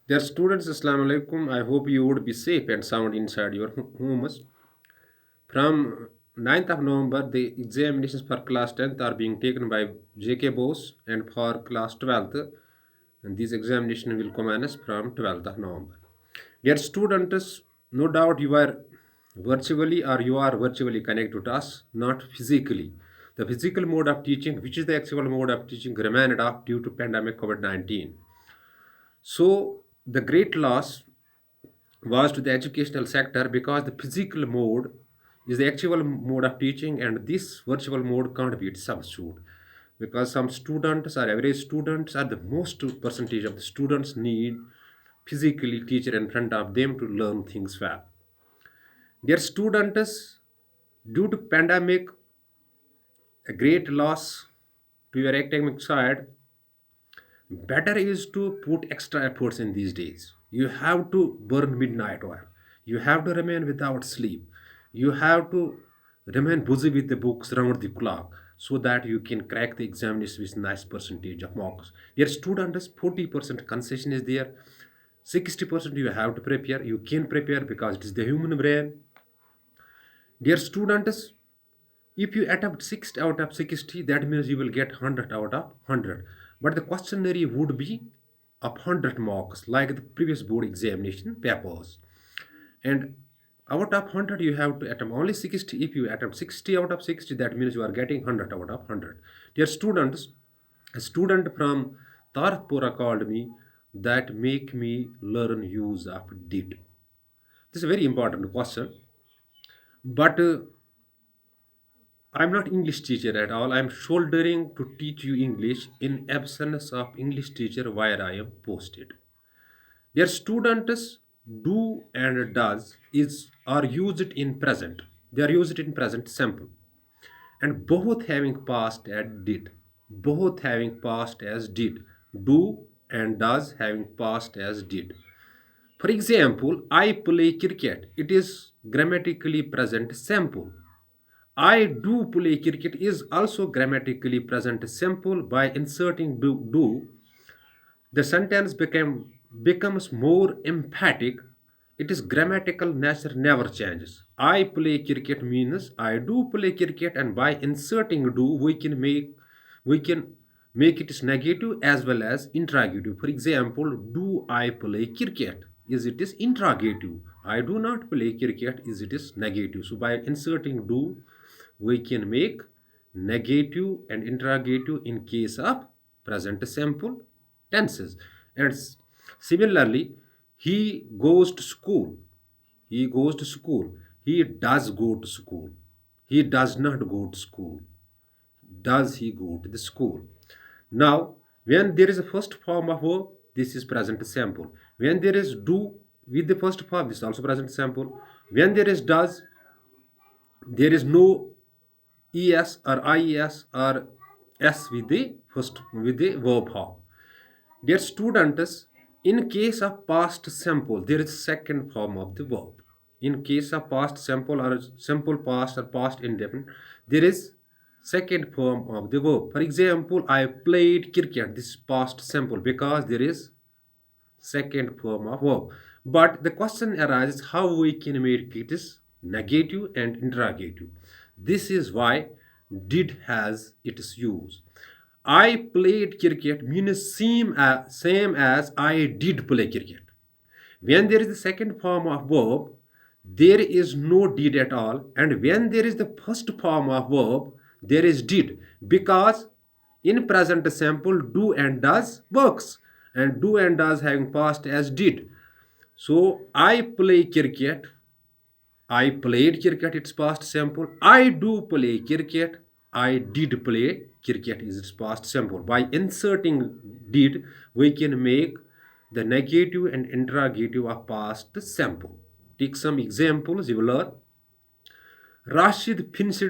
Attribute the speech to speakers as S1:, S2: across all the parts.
S1: Dear students, Assalamu alaikum. I hope you would be safe and sound inside your homes. From 9th of November, the examinations for class 10th are being taken by JK Bose, and for class 12th, and this examination will commence from 12th of November. Dear students, no doubt you are virtually connected to us, not physically. The physical mode of teaching, which is the actual mode of teaching, remained off due to pandemic COVID-19. So the great loss was to the educational sector because the physical mode is the actual mode of teaching, and this virtual mode can't be its substitute, because some students or average students are the most percentage of the students need physically teacher in front of them to learn things well. Their students, due to pandemic, a great loss to your academic side. Better is to put extra efforts in these days. You have to burn midnight oil. You have to remain without sleep. You have to remain busy with the books round the clock so that you can crack the examinations with nice percentage of marks. Your students 40% concession is there. 60% you have to prepare. You can prepare because it is the human brain. Dear students, if you attempt 60 out of 60, that means you will get 100 out of 100. But the questionnaire would be of 100 marks, like the previous board examination papers. And out of 100, you have to attempt only 60. If you attempt 60 out of 60, that means you are getting 100 out of 100. Dear students, a student from Tarpura called me that make me learn use of did. This is a very important question. But I'm not English teacher at all. I'm shouldering to teach you English in absence of English teacher where I am posted. Their students do and does is are used in present. They are used in present simple. And both having past as did. Both having past as did. Do and does having past as did. For example, I play cricket. It is grammatically present simple. I do play cricket is also grammatically present simple. By inserting do, the sentence becomes more emphatic. It is grammatical nature never changes. I play cricket means I do play cricket, and by inserting do, we can make it is negative as well as interrogative. For example, do I play cricket? Is it is interrogative. I do not play cricket is it is negative. So by inserting do, we can make negative and interrogative in case of present simple tenses. And similarly, he goes to school. He goes to school. He does go to school. He does not go to school. Does he go to the school? Now, when there is a first form of verb, this is present simple. When there is do with the first form, this is also present simple. When there is does, there is no es or ies or s with the verb form. Dear students, in case of past simple, there is second form of the verb. In case of past simple or simple past or past indefinite, there is second form of the verb. For example, I played cricket. This is past simple because there is second form of verb. But the question arises how we can make it is negative and interrogative. This is why did has its use. I played cricket means same as I did play cricket. When there is the second form of verb, there is no did at all. And when there is the first form of verb, there is did. Because in present simple, do and does works. And do and does having past as did. So I play cricket. I played cricket, it's past simple. I do play cricket. I did play cricket is its past simple. By inserting did, we can make the negative and interrogative of past simple. Take some examples, you will learn. Rashid finished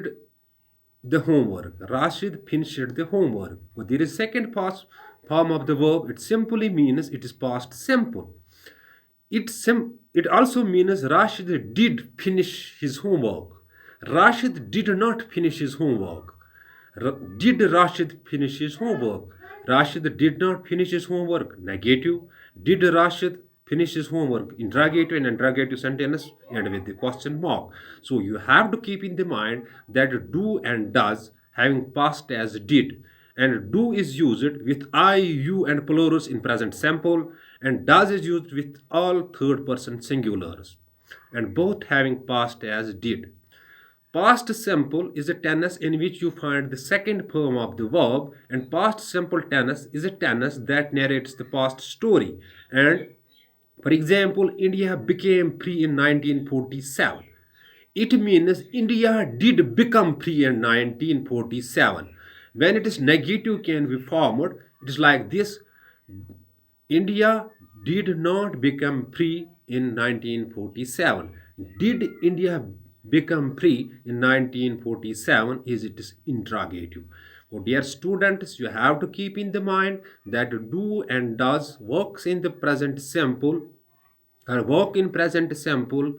S1: the homework. Rashid finished the homework. But there is second past form of the verb. It simply means it is past simple. It also means Rashid did finish his homework. Rashid did not finish his homework. Did Rashid finish his homework? Rashid did not finish his homework. Negative. Did Rashid finish his homework. Interrogative and interrogative sentence end with the question mark. So you have to keep in the mind that do and does having past as did, and do is used with I, you and plurals in present simple, and does is used with all third person singulars, and both having past as did. Past simple is a tense in which you find the second form of the verb, and past simple tense is a tense that narrates the past story. And for example, India became free in 1947. It means India did become free in 1947. When it is negative can be formed, it is like this: India did not become free in 1947. Did India become free in 1947? Is it is interrogative. So dear students, you have to keep in the mind that do and does works in the present simple, or work in present simple,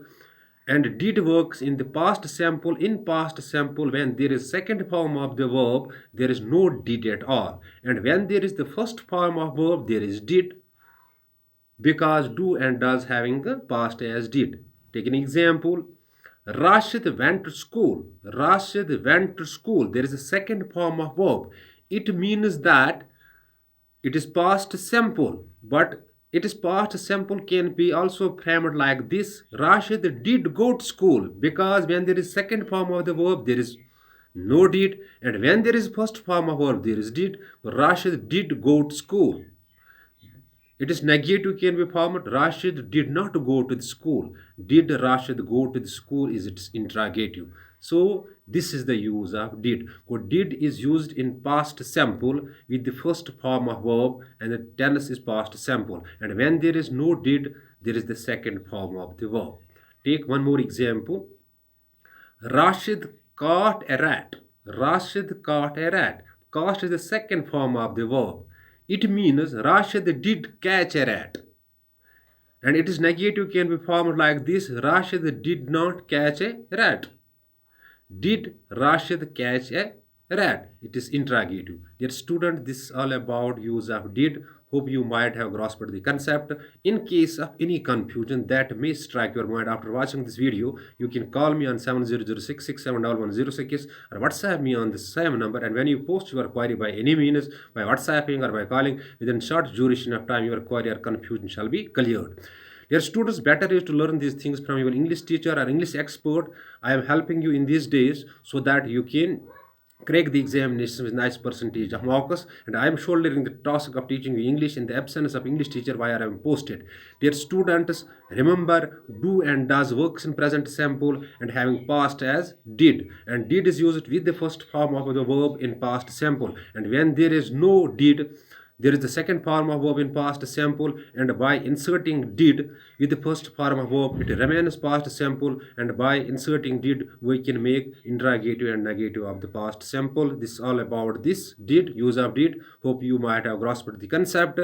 S1: and did works in the past simple. In past simple, when there is second form of the verb, there is no did at all, and when there is the first form of verb, there is did, because do and does having the past as did. Take an example. Rashid went to school. Rashid went to school. There is a second form of verb. It means that it is past simple, but it is past simple can be also framed like this: Rashid did go to school, because when there is second form of the verb, there is no did, and when there is first form of verb, there is did. Rashid did go to school. It is negative can be formed: Rashid did not go to the school. Did Rashid go to the school is its interrogative. So this is the use of did. So did is used in past simple with the first form of verb, and the tense is past simple. And when there is no did, there is the second form of the verb. Take one more example. Rashid caught a rat. Rashid caught a rat. Caught is the second form of the verb. It means Rashid did catch a rat. And it is negative can be formed like this: Rashid did not catch a rat. Did Rashid catch a rat? It is interrogative. Dear student, this is all about use of did. Hope you might have grasped the concept. In case of any confusion that may strike your mind after watching this video, you can call me on 7006671106 or WhatsApp me on the same number. And when you post your query by any means, by WhatsApping or by calling, within short duration of time, your query or confusion shall be cleared. Dear students, better is to learn these things from your English teacher or English expert. I am helping you in these days so that you can crack the examination with nice percentage of marks, and I am shouldering the task of teaching you English in the absence of English teacher why I am posted. Dear students, remember do and does works in present simple and having past as did, and did is used with the first form of the verb in past simple, and when there is no did, there is the second form of verb in past simple, and by inserting did with the first form of verb, it remains past simple, and by inserting did, we can make interrogative and negative of the past simple. This is all about this did, use of did. Hope you might have grasped the concept.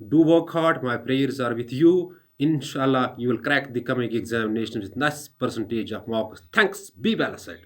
S1: Do work hard. My prayers are with you. Inshallah, you will crack the coming examinations with nice percentage of marks. Thanks. Be well said.